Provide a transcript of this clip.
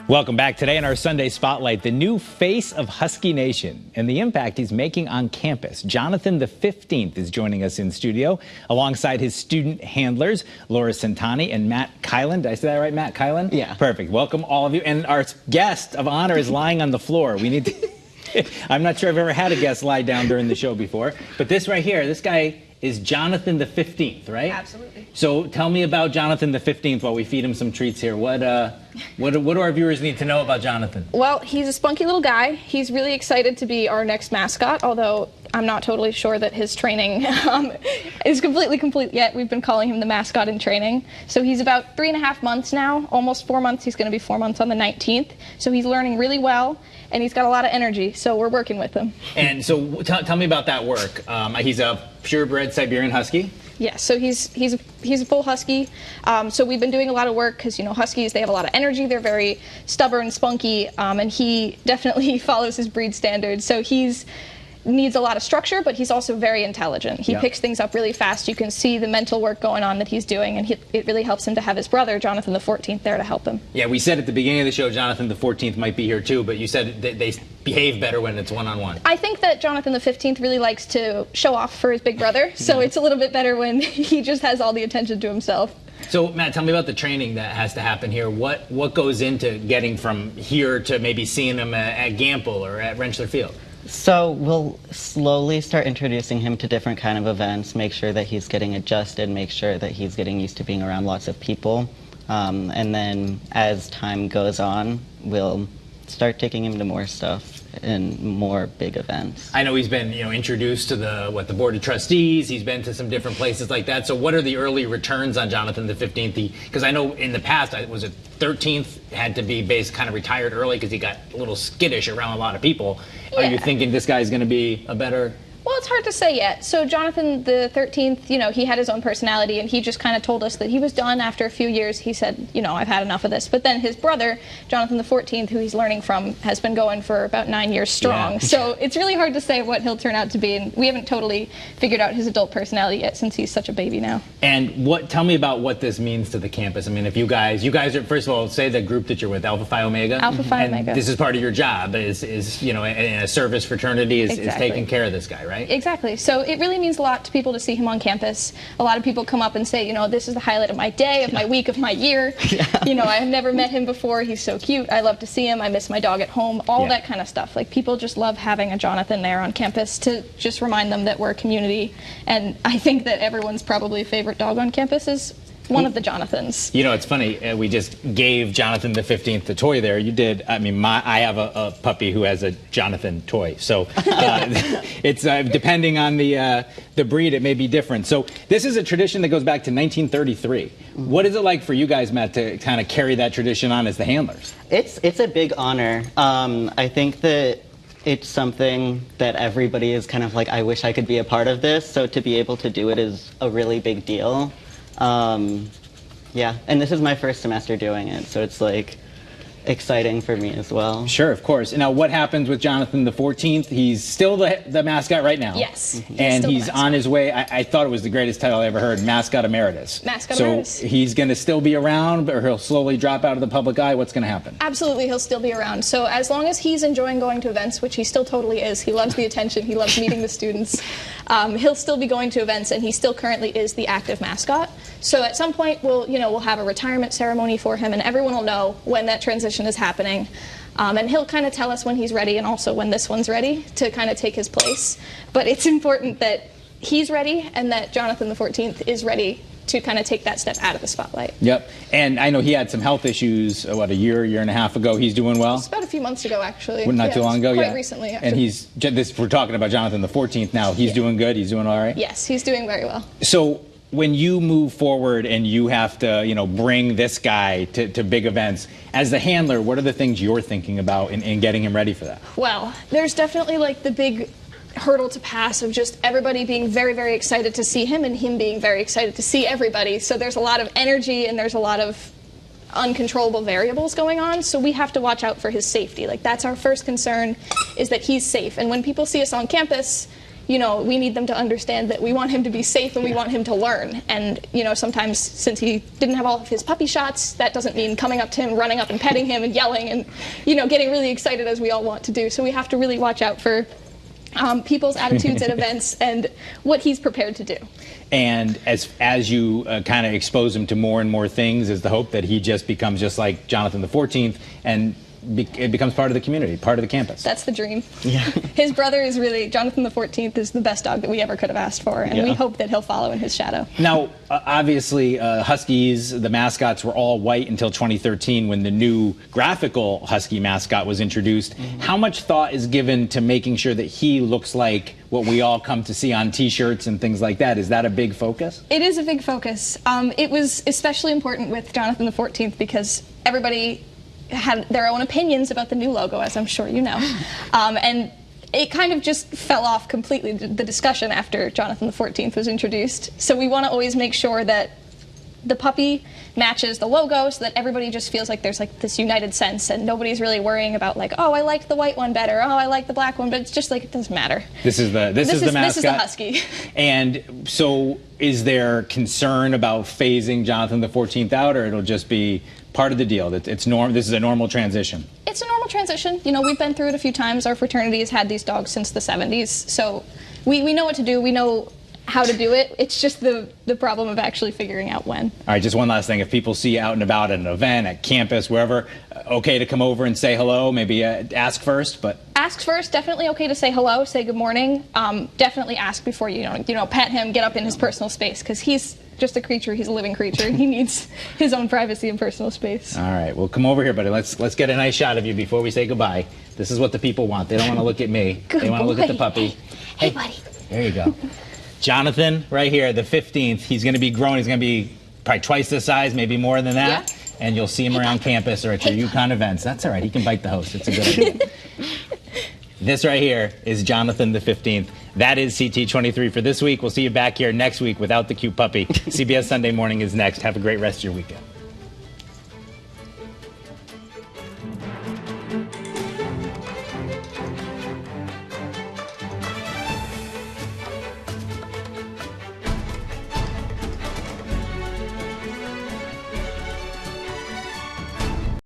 Welcome back. Today in our Sunday Spotlight, the new face of Husky Nation and the impact he's making on campus. Jonathan the 15th is joining us in studio alongside his student handlers, Laura Santani and Matt Kylan. Did I say that right, Matt Kylan? Yeah. Perfect. Welcome all of you. And our guest of honor is lying on the floor. We need to... I'm not sure I've ever had a guest lie down during the show before, but this right here, this guy is Jonathan the 15th, right? Absolutely. So tell me about Jonathan the 15th while we feed him some treats here. What do our viewers need to know about Jonathan? Well, he's a spunky little guy. He's really excited to be our next mascot, although I'm not totally sure that his training is completely complete yet. We've been calling him the mascot in training. So he's about 3.5 months now, almost 4 months. He's going to be 4 months on the 19th. So he's learning really well, and he's got a lot of energy, so we're working with him. And so tell me about that work. He's a purebred Siberian Husky? Yes, so he's a full Husky. So we've been doing a lot of work because, you know, Huskies, they have a lot of energy. They're very stubborn, spunky, and he definitely follows his breed standards. So he's needs a lot of structure, but he's also very intelligent. He picks things up really fast. You can see the mental work going on that he's doing, and it really helps him to have his brother, Jonathan the 14th, there to help him. Yeah, we said at the beginning of the show Jonathan the 14th might be here too, but you said they behave better when it's one-on-one. I think that Jonathan the 15th really likes to show off for his big brother, so it's a little bit better when he just has all the attention to himself. So, Matt, tell me about the training that has to happen here. What goes into getting from here to maybe seeing him at Gamble or at Rentschler Field? So we'll slowly start introducing him to different kind of events, make sure that he's getting adjusted, make sure that he's getting used to being around lots of people. And then as time goes on, we'll start taking him to more stuff and more big events. I know he's been, introduced to the Board of Trustees. He's been to some different places like that. So what are the early returns on Jonathan the 15th? Because I know in the past, was it 13th, had to be kind of retired early because he got a little skittish around a lot of people. Yeah. Are you thinking this guy's going to be a better... Well, it's hard to say yet. So Jonathan the 13th, he had his own personality, and he just kind of told us that he was done after a few years. He said, I've had enough of this. But then his brother, Jonathan the 14th, who he's learning from, has been going for about 9 years strong. Yeah. So it's really hard to say what he'll turn out to be, and we haven't totally figured out his adult personality yet since he's such a baby now. And tell me about what this means to the campus. I mean, if you guys are, first of all, say the group that you're with, Alpha Phi Omega. Alpha Phi Omega. This is part of your job, is in a service fraternity, is taking care of this guy, right? Exactly. So it really means a lot to people to see him on campus. A lot of people come up and say, this is the highlight of my day, of my week, of my year. Yeah. I have never met him before. He's so cute. I love to see him. I miss my dog at home. All that kind of stuff. Like, people just love having a Jonathan there on campus to just remind them that we're a community. And I think that everyone's probably favorite dog on campus is one of the Jonathans. It's funny. We just gave Jonathan the 15th the toy there. You did. I mean, I have a puppy who has a Jonathan toy. So it's depending on the breed, it may be different. So this is a tradition that goes back to 1933. What is it like for you guys, Matt, to kind of carry that tradition on as the handlers? It's a big honor. I think that it's something that everybody is kind of like, I wish I could be a part of this. So to be able to do it is a really big deal. Yeah, and this is my first semester doing it, so it's like exciting for me as well. Sure, of course. Now, what happens with Jonathan the 14th? He's still the mascot right now. Yes. And he's on his way. I thought it was the greatest title I ever heard, Mascot Emeritus. Mascot Emeritus. So he's going to still be around, or he'll slowly drop out of the public eye? What's going to happen? Absolutely, he'll still be around. So as long as he's enjoying going to events, which he still totally is, he loves the attention, he loves meeting the students, he'll still be going to events, and he still currently is the active mascot. So at some point, we'll have a retirement ceremony for him, and everyone will know when that transition is happening. And he'll kind of tell us when he's ready, and also when this one's ready to kind of take his place. But it's important that he's ready and that Jonathan the 14th is ready to kind of take that step out of the spotlight. Yep. And I know he had some health issues, a year and a half ago. He's doing well? It's about a few months ago, actually. Well, not too long ago, quite recently, actually. And we're talking about Jonathan the 14th now. He's doing good? He's doing all right? Yes, he's doing very well. So when you move forward and you have to, bring this guy to big events, as the handler, what are the things you're thinking about in getting him ready for that? Well, there's definitely the big hurdle to pass of just everybody being very, very excited to see him and him being very excited to see everybody. So there's a lot of energy and there's a lot of uncontrollable variables going on, so we have to watch out for his safety. That's our first concern, is that he's safe. And when people see us on campus, you know, we need them to understand that we want him to be safe and we want him to learn. And, you know, sometimes since he didn't have all of his puppy shots, that doesn't mean coming up to him, running up and petting him and yelling and, you know, getting really excited as we all want to do. So we have to really watch out for people's attitudes at events and what he's prepared to do. And as you kind of expose him to more and more things, is the hope that he just becomes just like Jonathan the 14th and it becomes part of the community, part of the campus. That's the dream. Yeah. His brother is really, Jonathan the 14th is the best dog that we ever could have asked for, and we hope that he'll follow in his shadow. Now, obviously, Huskies, the mascots were all white until 2013 when the new graphical Husky mascot was introduced. How much thought is given to making sure that he looks like what we all come to see on T-shirts and things like that? Is that a big focus? It is a big focus. It was especially important with Jonathan the 14th because everybody had their own opinions about the new logo, as I'm sure you know. And it kind of just fell off completely, the discussion, after Jonathan the 14th was introduced. So we want to always make sure that the puppy matches the logo so that everybody just feels like there's like this united sense and nobody's really worrying about like, oh, I like the white one better, oh, I like the black one, but it's just like, it doesn't matter. This is the mascot. This is the Husky. And so is there concern about phasing Jonathan the 14th out, or it'll just be part of the deal? That this is a normal transition? It's a normal transition. You know, we've been through it a few times. Our fraternity has had these dogs since the 70s, so we know what to do. We know how to do it. It's just the problem of actually figuring out when. All right, just one last thing. If people see you out and about at an event, at campus, wherever, okay to come over and say hello? Maybe ask first, but... Ask first. Definitely okay to say hello, say good morning. Definitely ask before you know, pet him, get up in his personal space, because he's just a creature. He's a living creature, and he needs his own privacy and personal space. All right, well, come over here, buddy. Let's get a nice shot of you before we say goodbye. This is what the people want. They don't want to look at me. They want to look at the puppy. Hey, buddy. There you go. Jonathan, right here, the 15th. He's going to be grown. He's going to be probably twice this size, maybe more than that. Yeah. And you'll see him around campus or at your Yukon events. That's all right. He can bite the host. It's a good idea. This right here is Jonathan the 15th. That is CT23 for this week. We'll see you back here next week without the cute puppy. CBS Sunday Morning is next. Have a great rest of your weekend.